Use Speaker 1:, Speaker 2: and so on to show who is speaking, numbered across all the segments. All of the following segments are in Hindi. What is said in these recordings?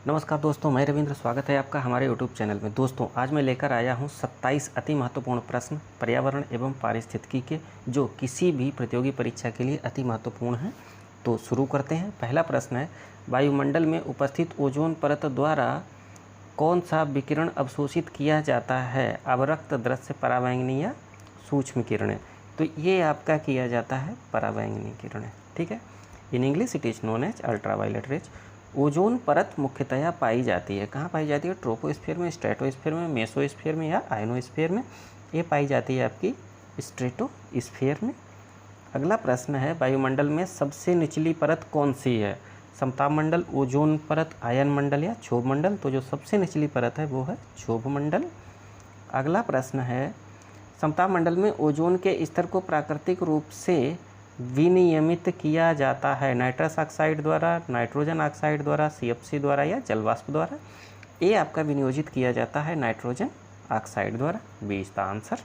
Speaker 1: नमस्कार दोस्तों, मैं रविंद्र। स्वागत है आपका हमारे YouTube चैनल में। दोस्तों, आज मैं लेकर आया हूं 27 अति महत्वपूर्ण प्रश्न पर्यावरण एवं पारिस्थितिकी के, जो किसी भी प्रतियोगी परीक्षा के लिए अति महत्वपूर्ण हैं। तो शुरू करते हैं। पहला प्रश्न है, वायुमंडल में उपस्थित ओजोन परत द्वारा कौन सा विकिरण अवशोषित किया जाता है? अवरक्त, दृश्य, परावैंगनी या सूक्ष्म किरणें? तो ये आपका किया जाता है परावैंगनी किरणें। ठीक है। In English it is known as ultraviolet rays. Ozone परत मुख्यतया पाई जाती है, कहाँ पाई जाती है? ट्रोपोस्फीयर में, स्ट्रेटोस्फीयर में, मेसोस्फीयर में या आयनोस्फीयर में। ये पाई जाती है आपकी स्ट्रेटोस्फीयर में। अगला प्रश्न है, वायुमंडल में सबसे निचली परत कौन सी है? समताप मंडल, ओजोन परत, आयन मंडल या क्षोभ मंडल? तो जो सबसे निचली परत है वो है क्षोभ मंडल। अगला प्रश्न है, समताप मंडल में ओजोन के स्तर को प्राकृतिक रूप से विनियमित किया जाता है नाइट्रस ऑक्साइड द्वारा, नाइट्रोजन ऑक्साइड द्वारा, CFC द्वारा या जलवाष्प द्वारा? ये आपका विनियोजित किया जाता है नाइट्रोजन ऑक्साइड द्वारा। B is the answer.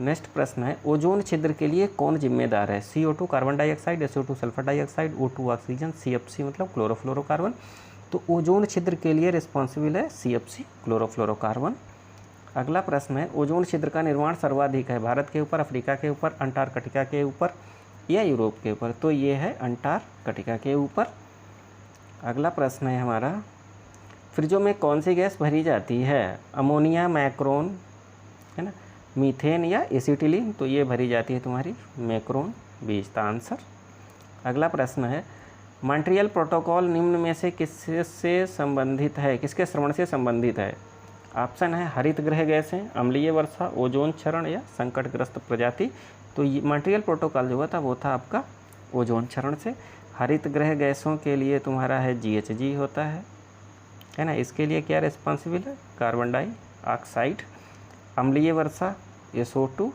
Speaker 1: Next प्रश्न है, ओजोन छिद्र के लिए कौन जिम्मेदार है? CO2 carbon dioxide, SO2 sulphur dioxide, O2 oxygen, CFC मतलब क्लोरोफ्लोरोकार्बन? तो ओजोन छिद्र के लिए रिस्पॉन्सिबल है CFC क्लोरोफ्लोरोकार्बन। अगला प्रश्न है, ओजोन छिद्र का निर्माण सर्वाधिक है भारत के ऊपर, अफ्रीका के ऊपर, अंटार्कटिका के ऊपर या यूरोप के ऊपर? तो ये है अंटार्कटिका के ऊपर। अगला प्रश्न है हमारा, फ्रिजों में कौन सी गैस भरी जाती है? अमोनिया, मैक्रोन, है ना, मीथेन या एसिटिलीन? तो ये भरी जाती है तुम्हारी मैक्रोन। B is the answer. अगला प्रश्न है, मॉन्ट्रियल प्रोटोकॉल निम्न में से किससे संबंधित है, किसके श्रवण से संबंधित है? ऑप्शन है हरित गृह गैसें, अम्लीय वर्षा, ओजोन क्षरण या संकटग्रस्त प्रजाति? तो ये मॉन्ट्रियल प्रोटोकॉल जो हुआ था वो था आपका ओजोन क्षरण से। हरित गृह गैसों के लिए तुम्हारा है GHG होता है ना, इसके लिए क्या रिस्पॉन्सिबल है? Carbon dioxide. अम्लीय वर्षा SO2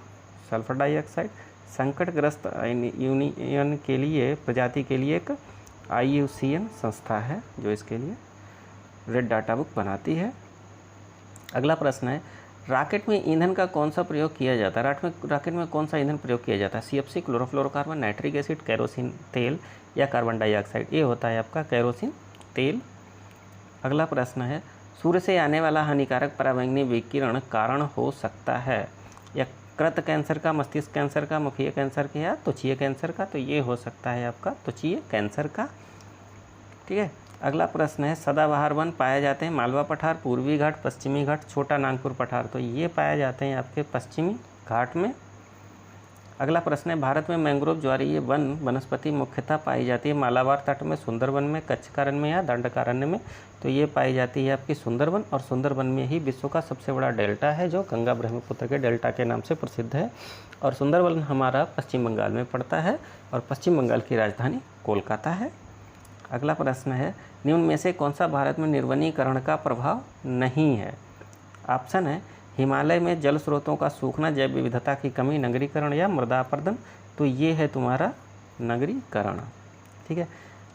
Speaker 1: सल्फर डाइऑक्साइड। संकटग्रस्त यूनियन के लिए, प्रजाति के लिए एक IUCN संस्था है जो इसके लिए रेड डाटा बुक बनाती है। अगला प्रश्न है, रॉकेट में ईंधन का कौन सा प्रयोग किया जाता है? रॉकेट में कौन सा ईंधन प्रयोग किया जाता है? CFC chlorofluorocarbon, nitric acid, kerosene तेल या कार्बन डाइऑक्साइड? ये होता है आपका केरोसिन तेल। अगला प्रश्न है, सूर्य से आने वाला हानिकारक परावैंगनी विकिरण कारण हो सकता है यकृत कैंसर का, मस्तिष्क कैंसर का, मुखीय कैंसर का या त्वचीय कैंसर का? तो ये हो सकता है आपका त्वचीय कैंसर का। ठीक है। अगला प्रश्न है, सदाबहार वन पाए जाते हैं मालवा पठार, पूर्वी घाट, पश्चिमी घाट, छोटा नागपुर पठार? तो ये पाए जाते हैं आपके पश्चिमी घाट में। अगला प्रश्न है, भारत में मैंग्रोव ज्वारीय वन वनस्पति मुख्यतः पाई जाती है मालाबार तट में, सुंदरवन में, कच्छकारण्य में या दंडकारण्य में? तो ये पाई जाती है आपकी सुंदरवन, और सुंदरवन में ही विश्व का सबसे बड़ा डेल्टा है जो गंगा ब्रह्मपुत्र के डेल्टा के नाम से प्रसिद्ध है। और सुंदरवन हमारा पश्चिम बंगाल में पड़ता है और पश्चिम बंगाल की राजधानी कोलकाता है। अगला प्रश्न है, निम्न में से कौन सा भारत में निर्वनीकरण का प्रभाव नहीं है? ऑप्शन है हिमालय में जल स्रोतों का सूखना, जैव विविधता की कमी, नगरीकरण या मृदा अपरदन? तो ये है तुम्हारा नगरीकरण। ठीक है।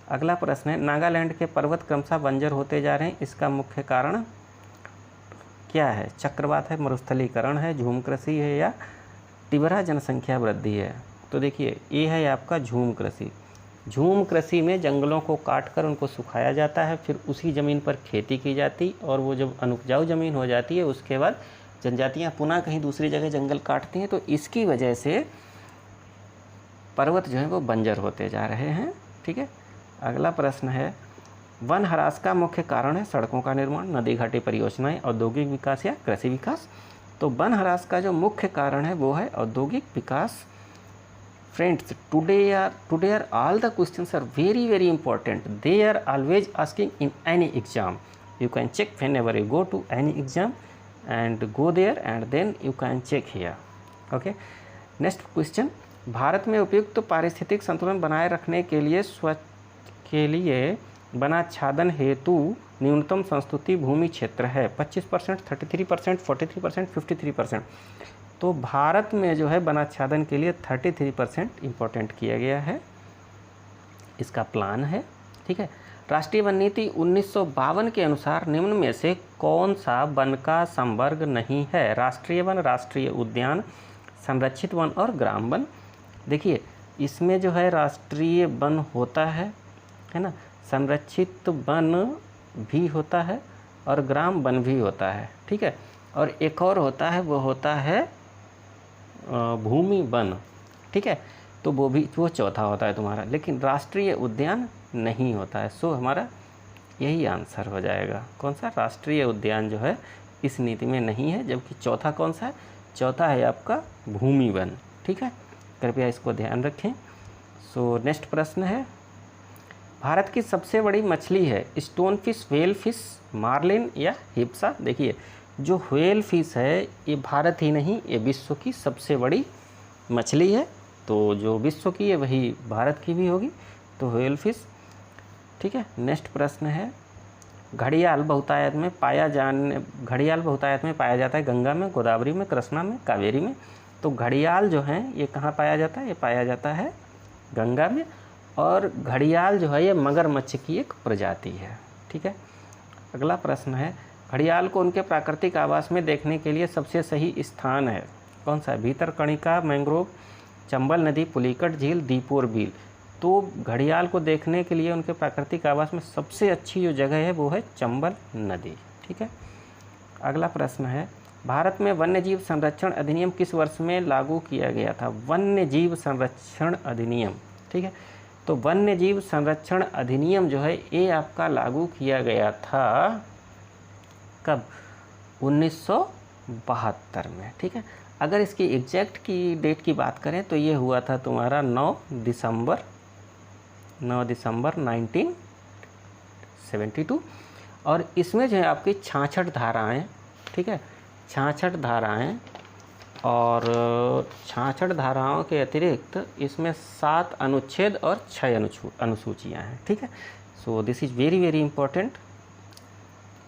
Speaker 1: अगला प्रश्न है, नागालैंड के पर्वत क्रमशः बंजर होते जा रहे हैं, इसका मुख्य कारण क्या है? चक्रवात है, मरुस्थलीकरण है, झूम कृषि है या तीव्र जनसंख्या वृद्धि है? तो देखिए, ये है आपका झूम कृषि। झूम कृषि में जंगलों को काटकर उनको सुखाया जाता है, फिर उसी ज़मीन पर खेती की जाती, और वो जब अनुपजाऊ ज़मीन हो जाती है उसके बाद जनजातियां पुनः कहीं दूसरी जगह जंगल काटती हैं, तो इसकी वजह से पर्वत जो है वो बंजर होते जा रहे हैं। ठीक है। अगला प्रश्न है, वन ह्रास का मुख्य कारण है सड़कों का निर्माण, नदी घाटी परियोजनाएं, औद्योगिक विकास या कृषि विकास? तो वन ह्रास का जो मुख्य कारण है वो है औद्योगिक विकास। Friends, today are all the questions are very important. They are always asking in any exam. You can check whenever you go to any exam and go there and then you can check here. Okay. Next question. Bharat में उपयुक्त पारिस्थितिक संतुलन बनाए रखने के लिए वनाच्छादन हेतु न्यूनतम संस्तुति भूमि क्षेत्र है 25%, 33%, 43%, 53%। तो भारत में जो है वनाच्छादन के लिए 33% इम्पोर्टेंट किया गया है, इसका प्लान है। ठीक है। राष्ट्रीय वन नीति 1952 के अनुसार निम्न में से कौन सा वन का संवर्ग नहीं है? राष्ट्रीय वन, राष्ट्रीय उद्यान, संरक्षित वन और ग्राम वन? देखिए, इसमें जो है राष्ट्रीय वन होता है ना, संरक्षित वन भी होता है और ग्राम वन भी होता है, ठीक है। और एक और होता है, वो होता है भूमि वन, ठीक है। तो वो चौथा होता है तुम्हारा, लेकिन राष्ट्रीय उद्यान नहीं होता है। सो हमारा यही आंसर हो जाएगा, कौन सा, राष्ट्रीय उद्यान जो है इस नीति में नहीं है। जबकि चौथा कौन सा है, चौथा है आपका भूमि वन, ठीक है। कृपया इसको ध्यान रखें। सो नेक्स्ट प्रश्न है, भारत की सबसे बड़ी मछली है stone fish, whale fish, marlin या हिप्सा। देखिए जो व्हेल फिश है ये भारत ही नहीं, ये विश्व की सबसे बड़ी मछली है। तो जो विश्व की है वही भारत की भी होगी, तो व्हेल फिश, ठीक है। नेक्स्ट प्रश्न है, घड़ियाल बहुतायत में पाया जाता है गंगा में, गोदावरी में, कृष्णा में, कावेरी में। तो घड़ियाल जो है ये कहाँ पाया जाता है, ये पाया जाता है गंगा में। और घड़ियाल जो है ये मगरमच्छ की एक प्रजाति है, ठीक है। अगला प्रश्न है, घड़ियाल को उनके प्राकृतिक आवास में देखने के लिए सबसे सही स्थान है कौन सा है, भीतरकणिका, मैंग्रोव, चंबल नदी, पुलिकट झील, दीपोर बील। तो घड़ियाल को देखने के लिए उनके प्राकृतिक आवास में सबसे अच्छी जो जगह है वो है चंबल नदी, ठीक है। अगला प्रश्न है, भारत में वन्यजीव संरक्षण अधिनियम किस वर्ष में लागू किया गया था। वन्यजीव संरक्षण अधिनियम, ठीक है। तो वन्यजीव संरक्षण अधिनियम जो है ये आपका लागू किया गया था कब, 1972 में, ठीक है। अगर इसकी एग्जैक्ट की डेट की बात करें तो ये हुआ था तुम्हारा 9 दिसंबर 1972। और इसमें जो है आपकी 66 धाराएँ, ठीक है, 66 धाराएँ, और 66 धाराओं के अतिरिक्त इसमें 7 अनुच्छेद और 6 अनुसूचियाँ हैं, ठीक है। So this is very very important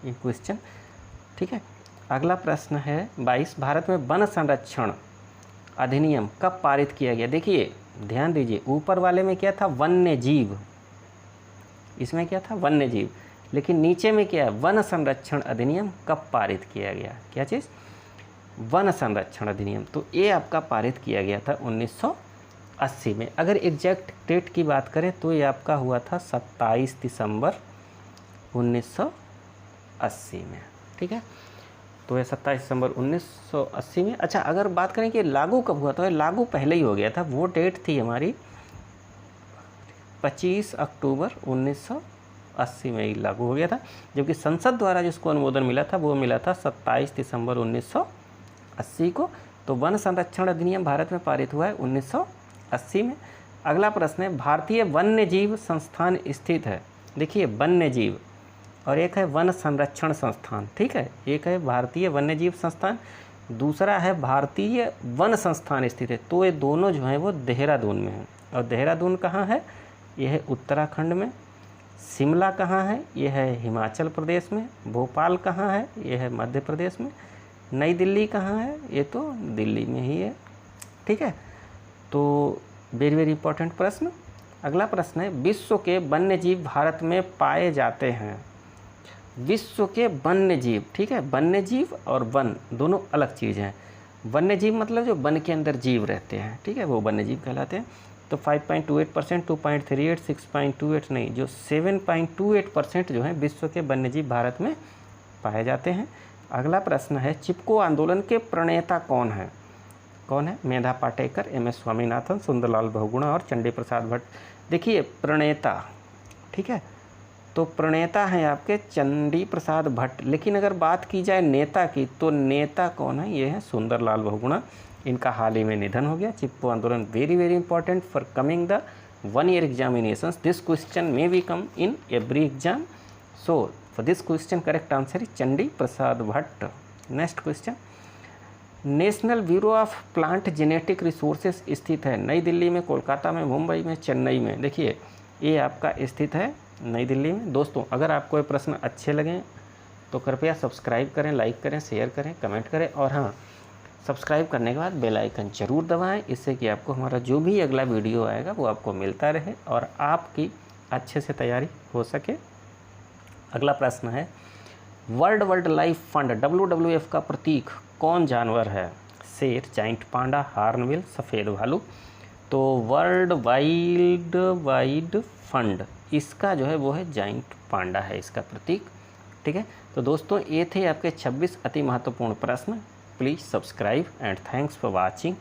Speaker 1: in question, ठीक है। अगला प्रश्न है 22, भारत में वन संरक्षण अधिनियम कब पारित किया गया। देखिए ध्यान दीजिए, ऊपर वाले में क्या था, वन्य जीव, इसमें क्या था, वन्य जीव, लेकिन नीचे में क्या है, वन संरक्षण अधिनियम कब पारित किया गया, क्या चीज़, वन संरक्षण अधिनियम। तो ये आपका पारित किया गया था 1980 में। अगर एग्जैक्ट डेट की बात करें तो ये आपका हुआ था 27 दिसंबर 1980 में, ठीक है। तो ये 27 दिसंबर 1980 में। अच्छा, अगर बात करें कि लागू कब हुआ, तो ये लागू पहले ही हो गया था। वो डेट थी हमारी 25 अक्टूबर 1980 में ही लागू हो गया था। जबकि संसद द्वारा जिसको अनुमोदन मिला था वो मिला था 27 दिसंबर 1980 को। तो वन संरक्षण अधिनियम भारत में पारित हुआ है 1980 में। अगला प्रश्न है, भारतीय वन्य जीव संस्थान स्थित है। देखिए वन्य जीव और एक है वन संरक्षण संस्थान, ठीक है। एक है भारतीय वन्य जीव संस्थान, दूसरा है भारतीय वन संस्थान स्थित है। तो ये दोनों जो हैं वो देहरादून में हैं। और देहरादून कहाँ है, यह है उत्तराखंड में। शिमला कहाँ है, यह है हिमाचल प्रदेश में। भोपाल कहाँ है, यह है मध्य प्रदेश में। नई दिल्ली कहाँ है, ये तो दिल्ली में ही है, ठीक है। तो वेरी वेरी इंपॉर्टेंट प्रश्न। अगला प्रश्न है, विश्व के वन्य जीव भारत में पाए जाते हैं। विश्व के वन्य जीव, ठीक है, वन्य जीव और वन दोनों अलग चीज़ हैं। वन्य जीव मतलब जो वन के अंदर जीव रहते हैं, ठीक है, वो वन्य जीव कहलाते हैं। तो 5.28%, 2.38, 6.28 नहीं, जो 7.28% जो है विश्व के वन्य जीव भारत में पाए जाते हैं। अगला प्रश्न है, चिपको आंदोलन के प्रणेता कौन है। कौन है, मेधा पाटेकर, एम.एस. स्वामीनाथन, सुंदरलाल बहुगुणा और चंडी प्रसाद भट्ट। देखिए प्रणेता, ठीक है, तो प्रणेता हैं आपके चंडी प्रसाद भट्ट। लेकिन अगर बात की जाए नेता की, तो नेता कौन है, ये है सुंदरलाल बहुगुणा। इनका हाल ही में निधन हो गया। चिपको आंदोलन very very important for coming the 1 year examinations. This question may be come in every exam. So for this question correct answer is Chandi Prasad Bhatt. Next question, national bureau of plant genetic resources स्थित है नई दिल्ली में, कोलकाता में, मुंबई में, चेन्नई में। देखिए ये आपका स्थित है नई दिल्ली में। दोस्तों अगर आपको ये प्रश्न अच्छे लगें तो कृपया सब्सक्राइब करें, लाइक करें, शेयर करें, कमेंट करें, और हाँ, सब्सक्राइब करने के बाद बेल आइकन जरूर दबाएं, इससे कि आपको हमारा जो भी अगला वीडियो आएगा वो आपको मिलता रहे और आपकी अच्छे से तैयारी हो सके। अगला प्रश्न है, world wild life fund WWF का प्रतीक कौन जानवर है। शेर, जाइंट पांडा, हार्नबिल, सफ़ेद भालू। तो वर्ल्ड वाइड फंड इसका जो है वो है जाइंट पांडा है इसका प्रतीक। ठीक है, तो दोस्तों ये थे आपके 26 अति महत्वपूर्ण प्रश्न। Please subscribe and thanks for watching.